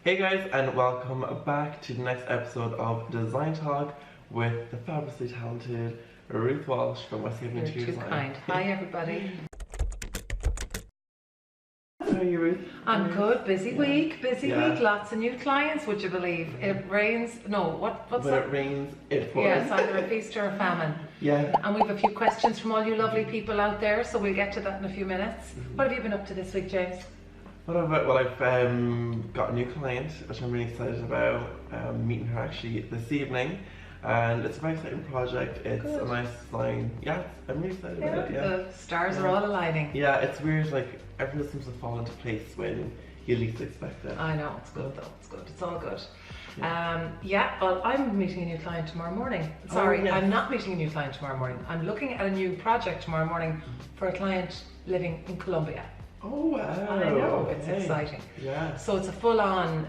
Hey guys, and welcome back to the next episode of Design Talk with the fabulously talented Ruth Walsh from Westhaven Interior Design. You're too kind. Hi everybody. How are you, Ruth? I'm good. Busy week. Lots of new clients. Would you believe? It rains. No, what's When that? it rains, it pours. Yes, either a feast or a famine. Yeah. And we have a few questions from all you lovely people out there, so we'll get to that in a few minutes. What have you been up to this week, James? What about, well, I've got a new client, which I'm really excited about. Meeting her actually this evening. And it's a very exciting project. It's Good. a nice line. Yeah, I'm really excited about it. Yeah. The stars are all aligning. Yeah, it's weird, like everything seems to fall into place when you least expect it. I know, it's good though. It's good. It's all good. Well, I'm meeting a new client tomorrow morning. Sorry, yes. I'm not meeting a new client tomorrow morning. I'm looking at a new project tomorrow morning for a client living in Colombia. Oh wow! I know, it's okay. exciting. Yeah. So it's a full-on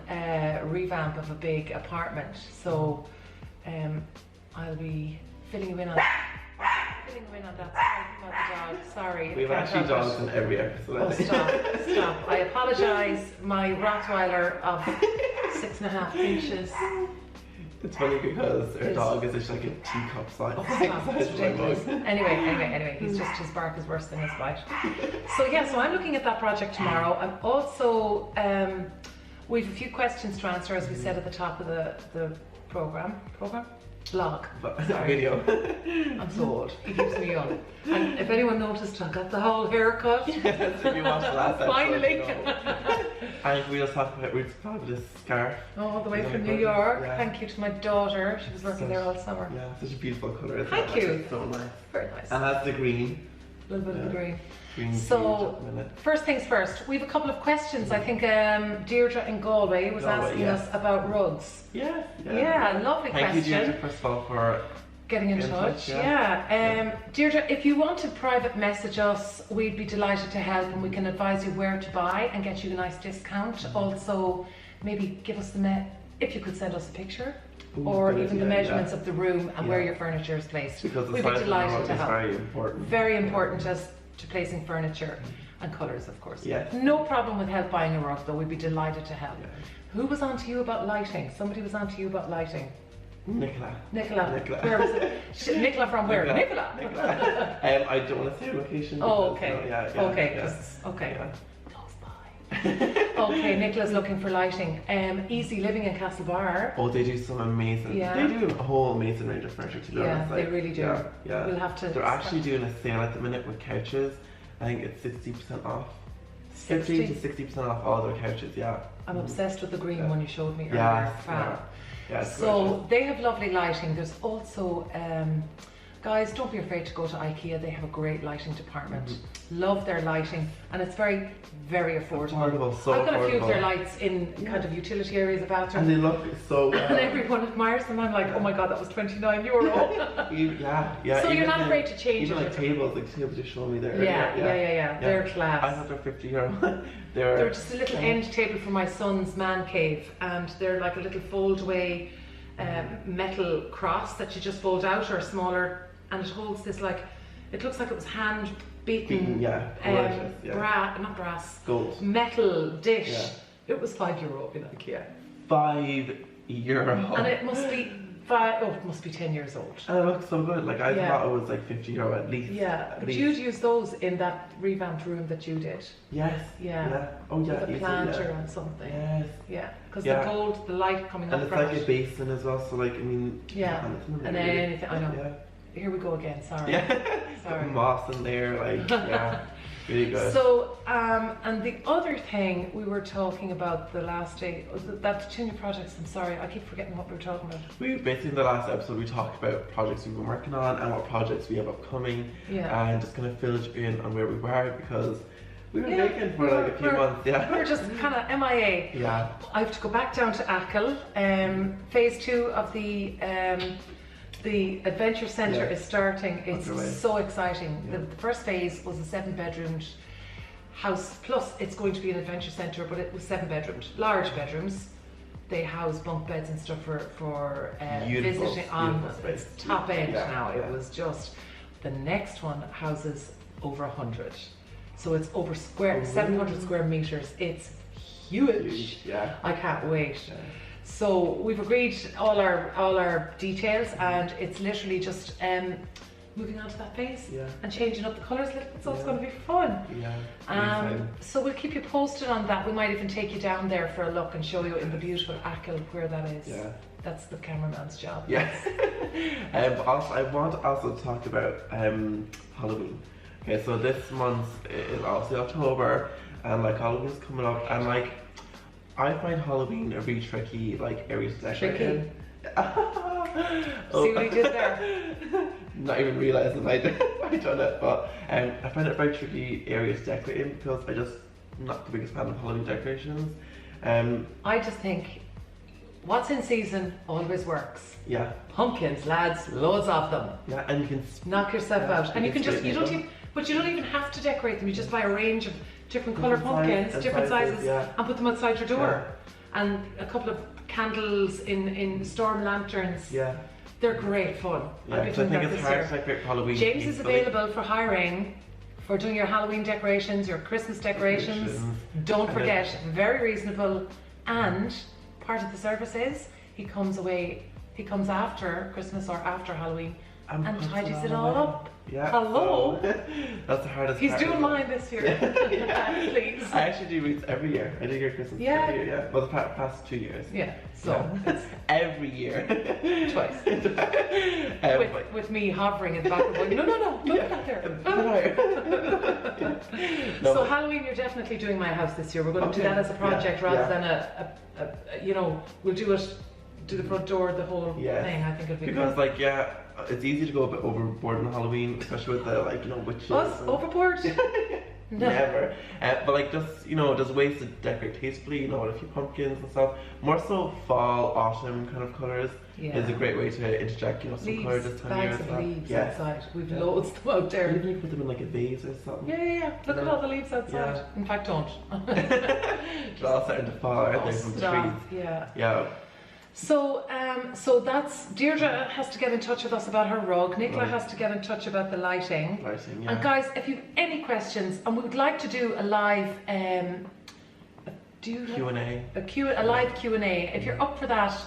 revamp of a big apartment. So I'll be filling you in on that. Sorry about the dog. Sorry. We've actually dogs in every episode. Oh, stop. I apologise. My Rottweiler of 6.5 inches. It's funny because our dog is actually like a teacup size. Oh, stop. It's ridiculous. Anyway, his bark is worse than his bite. So I'm looking at that project tomorrow. I'm also, we have a few questions to answer, as we said at the top of the vlog. Video. I'm so old. It keeps me young. And if anyone noticed, I got the whole haircut. Yes, if you watched the last episode, Finally. you know. And we just talked about Ruth's fabulous scarf. All the way from New York. Yeah. Thank you to my daughter. She was working there all summer. Yeah, such a beautiful colour. Thank you. It's so nice. Very nice. And that's the green. A little bit of the green. Green So, huge at the minute. first things first, we have a couple of questions. I think Deirdre in Galway was asking us about rugs. Yeah. Lovely Thank question. you, Deirdre, first of all, for Getting in touch. Deirdre, if you want to private message us, we'd be delighted to help, and we can advise you where to buy and get you a nice discount. Also, maybe give us if you could send us a picture. Or even the measurements of the room and where your furniture is placed. Because the We'd be size of the delighted rug to is help. very important. Very important as to placing furniture and colours, of course. Yes. No problem with help buying a rug, though. We'd be delighted to help. Yeah. Who was on to you about lighting? Somebody was on to you about lighting. Nicola. Where was it? Nicola from where? Nicola. I don't want to say location. Oh, because, okay. Okay. Yeah. Okay, Nicola's looking for lighting. Easy Living in Castlebar. Oh, they do some amazing. Yeah. They do a whole amazing range of furniture, to be honest. They really do. Yeah. We'll have to. They're actually doing a sale at the minute with couches. I think it's 60% off. 50 to 60% off all their couches. Yeah. I'm obsessed with the green one you showed me earlier. Yeah. So gorgeous. they have lovely lighting. There's also, guys, don't be afraid to go to IKEA. They have a great lighting department. Love their lighting, and it's very, very affordable. I've got a few of their lights in kind of utility areas of bathroom. And they look so well. And everyone admires them. I'm like, oh my god, that was €29. Yeah. So you're not afraid to change even it. like tables, like tables just showing me there. Yeah. They're class. I thought they're €50. They're just a little end table for my son's man cave, and they're like a little fold away metal cross that you just fold out, or a smaller, and it holds this, like, it looks like it was hand beaten, not brass, gold, metal dish. Yeah. It was €5 in IKEA. €5. And it must be it must be 10 years old. And it looks so good. Like I thought it was like €50 at least. Yeah, but you'd use those in that revamped room that you did. Yes. Yeah. Oh yeah. With a planter and something. Yes. Yeah, because the gold, the light coming up and from it's like a basin as well. So like, I mean. Yeah. And anything. I know. Yeah. Here we go again. Sorry. Yeah. Sorry. Moss in there, like really good. So, and the other thing we were talking about the last day, that 2 new projects. I'm sorry, I keep forgetting what we were talking about. We basically in the last episode we talked about projects we've been working on and what projects we have upcoming, and just kind of filled you in on where we were because we were vacant for like a few months. We were just kind of MIA. Yeah. I have to go back down to Achill. Phase 2 of the Adventure Centre is starting. It's so exciting. Yeah. The first phase was a 7-bedroomed house, plus it's going to be an adventure centre, but it was 7 bedrooms, large bedrooms. They house bunk beds and stuff for visiting on its top end now. It was just, the next one houses over 100. So it's over 700 square meters. It's huge. Yeah. I can't wait. Yeah. So we've agreed all our details, and it's literally just moving on to that phase and changing up the colours a little bit, so it's going to be fun. Yeah. So we'll keep you posted on that. We might even take you down there for a look and show you in the beautiful Achill where that is. Yeah. That's the cameraman's job. Yes. But also, I want to also talk about Halloween. Okay, so this month is obviously October, and like Halloween's coming up, and like I find Halloween a really tricky like area to decorate in. See what he did there? Not even realising I done it, but I find it a very tricky area to decorate in because I just not the biggest fan of Halloween decorations. I just think what's in season always works. Yeah. Pumpkins, lads, loads of them. Yeah, and you can knock yourself out, and you can just you don't even have to decorate them. You just buy a range of different colour pumpkins, different sizes, and put them outside your door. And a couple of candles in storm lanterns. Yeah. They're great fun. Yeah, I think it's hard to decorate Halloween. James is available for hiring for doing your Halloween decorations, your Christmas decorations. Don't forget, very reasonable, and part of the service is he comes after Christmas or after Halloween and tidies it all up. Yeah. Hello. So, that's the hardest He's part. doing mine this year. Please. I actually do Ruth's every year. I do your Christmas every year. Yeah. Well, the past 2 years. Yeah. So it's every year. Twice. With me hovering in the back of going, no, don't put that there. So Halloween, you're definitely doing my house this year. We're going to do that as a project rather than we'll do the front door, the whole thing. I think it'll be because good. It's easy to go a bit overboard on Halloween, especially with the witches. Us overboard? No. Never. But like just there's ways to decorate tastefully. With a few pumpkins and stuff. More so fall, autumn kind of colours is a great way to interject some leaves, colours this time of year. Bags of leaves outside. We've loads of them out there. Even you put them in like a vase or something. Yeah. Look at all the leaves outside. Yeah. In fact, don't. They're all starting to fall, aren't they, from the trees? Yeah. So that's Deirdre has to get in touch with us about her rug. Nicola has to get in touch about the lighting. And guys, if you've any questions, and we would like to do a live Q&A. A live Q&A. If you're up for that,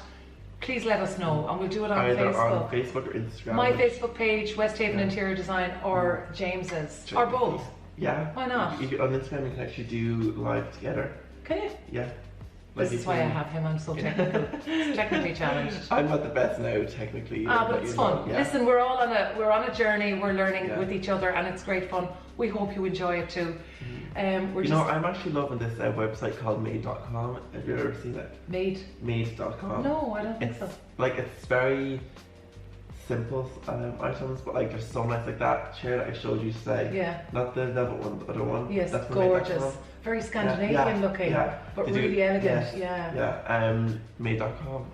please let us know, and we'll do it on Either Facebook. on Facebook or Instagram. My Facebook page, Westhaven Interior Design, or James's, or both. Yeah. Why not? On Instagram, you can actually do live together. Can you? Yeah. This is why I have him. I'm so technical, technically challenged. I'm not the best now, technically. But it's fun. Listen, we're on a journey. We're learning with each other, and it's great fun. We hope you enjoy it too. I'm actually loving this website called Made.com. Have you ever seen it? Made.com. No, I don't think so. It's very simple items, but they're so nice. Like that chair that I showed you today. Yeah. Not the velvet one, the other one. Yes, that's gorgeous. Very Scandinavian looking, but really elegant. Made.com.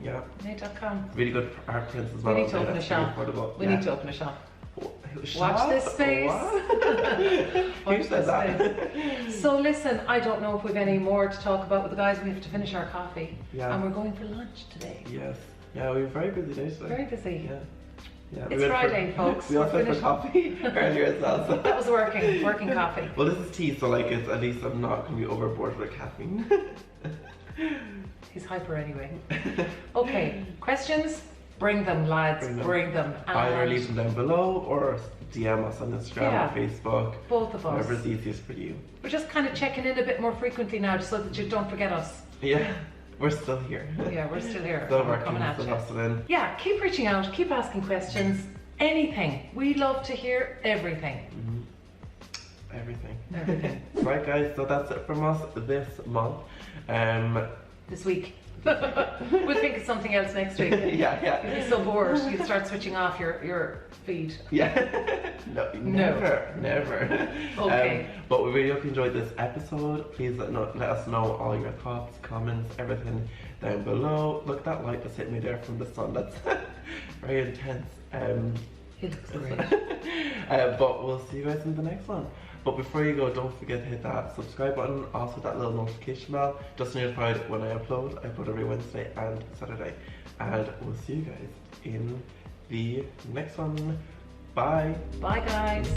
Made.com. Really good art prints as well. We need to open a shop. We need to open a shop. Watch this space. Who said that? So listen, I don't know if we've any more to talk about with the guys. We have to finish our coffee, and we're going for lunch today. Yes. Yeah, we have a very busy day today. Very busy. Yeah. It's Friday, folks. We also had coffee earlier as well. So. That was working coffee. Well, this is tea, so it's at least I'm not going to be overboard with caffeine. He's hyper anyway. Okay, questions? Bring them, lads. Bring them. Either leave them down below or DM us on Instagram or Facebook. Both of us. Whatever's easiest for you. We're just kind of checking in a bit more frequently now, so that you don't forget us. Yeah. We're still here. Yeah, we're still here. Still working, still hustling. Yeah, keep reaching out, keep asking questions. Anything. We love to hear everything. Everything. Right, guys, so that's it from us this month. This week. We'll think of something else next week. Yeah. You'll be so bored, you'll start switching off your feed. Yeah. Never. Okay. But we really hope you enjoyed this episode. Please let us know all your thoughts, comments, everything down below. Look, that light just hit me there from the sun. That's very intense. It looks great. But we'll see you guys in the next one. But before you go, don't forget to hit that subscribe button, also that little notification bell, just to be notified when I upload. I upload every Wednesday and Saturday. And we'll see you guys in the next one. Bye. Bye, guys.